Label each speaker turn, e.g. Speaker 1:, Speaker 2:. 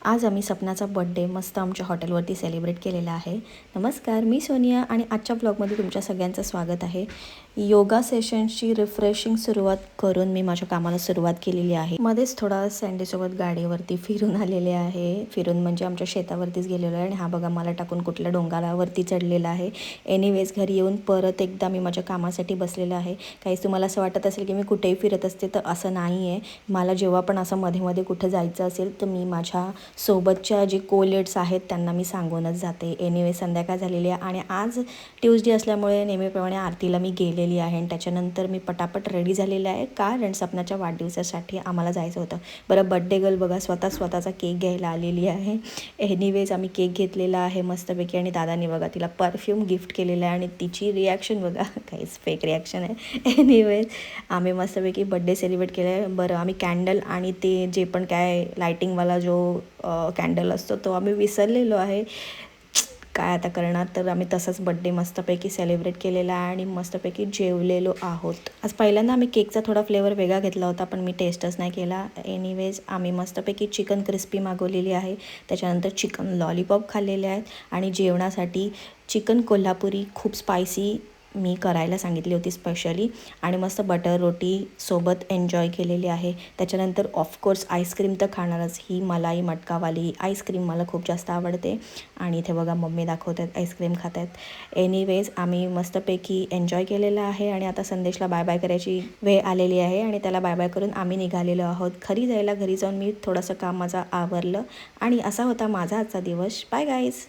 Speaker 1: आज आम्ही सपनाचा बर्थडे मस्त आमच्या हॉटेलवरती सेलिब्रेट केलेला आहे। नमस्कार, मी सोनिया आणि आजच्या ब्लॉगमध्ये तुमच्या सगळ्यांचं स्वागत आहे। योगा सेशनची रिफ्रेशिंग सुरुवात करून मी माझ्या कामाला सुरुवात केलेली आहे। मध्येच थोडा सँडीसोबत गाडीवरती फिरून आलेले आहे। फिरून म्हणजे आमच्या शेतावरतीच गेलेलो आहे आणि हा बघा मला टाकून कुठल्या डोंगरावरती चढलेला आहे। एनिवेज घरी येऊन परत एकदा मी माझ्या कामासाठी बसलेले आहे। काहीच तुम्हाला असं वाटत असेल की मी कुठेही फिरत असते, तर असं नाही आहे। मला जेव्हा पण असं मध्ये मध्ये कुठे जायचं असेल तर मी माझ्या सोबतच्या जे कोलेट्स आहेत त्यांना मी सांगूनच जाते। एनिवे संध्याकाळ झालेली आहे आणि आज ट्यूजडे असल्यामुळे नेहमीप्रमाणे आरतीला मी गेलेली आहे आणि त्याच्यानंतर मी पटापट रेडी झालेले आहे, कारण सपनाच्या वाढदिवसासाठी आम्हाला जायचं होतं। बरं, बर्थडे गर्ल बघा स्वतःचा केक घ्यायला आलेली आहे। एनिवेज आम्ही केक घेतलेला आहे मस्तपैकी आणि दादाने बघा तिला परफ्यूम गिफ्ट केलेला आहे आणि तिची रिॲक्शन बघा, काहीच फेक रिॲक्शन आहे। एनिवेज आम्ही मस्तपैकी बर्थडे सेलिब्रेट केला आहे। बरं, आम्ही कॅन्डल आणि ते जे पण काय लायटिंगवाला जो कॅन्डल असतो तो आम्ही विसरलेलो आहे। काय आता करणार, तर आम्ही तसंच बर्थडे मस्तपैकी सेलिब्रेट केलेला आहे आणि मस्तपैकी जेवलेलो आहोत। आज पहिल्यांदा आम्ही केकचा थोडा फ्लेवर वेगळा घेतला होता, पण मी टेस्टच नाही केला। एनिवेज आम्ही मस्तपैकी चिकन क्रिस्पी मागवलेली आहे, त्याच्यानंतर चिकन लॉलीपॉप खाल्लेले आहेत आणि जेवणासाठी चिकन कोल्हापुरी खूप स्पायसी मी करायला सांगितली होती स्पेशली, आणि मस्त बटर रोटी सोबत एन्जॉय केलेली आहे। त्याच्यानंतर ऑफकोर्स आईस्क्रीम तर खाणारच, ही मलाई मटकावाली आईस्क्रीम मला खूप जास्त आवडते आणि इथे बघा मम्मी दाखवत आहेत आईस्क्रीम खात आहेत। एनिवेज आम्ही मस्तपैकी एन्जॉय केलेलं आहे आणि आता संदेशला बाय बाय करायची वेळ आलेली आहे आणि त्याला बाय बाय करून आम्ही निघालेलो आहोत घरी जायला। घरी जाऊन मी थोडंसं काम माझं आवरलं आणि असा होता माझा आजचा दिवस। Bye guys.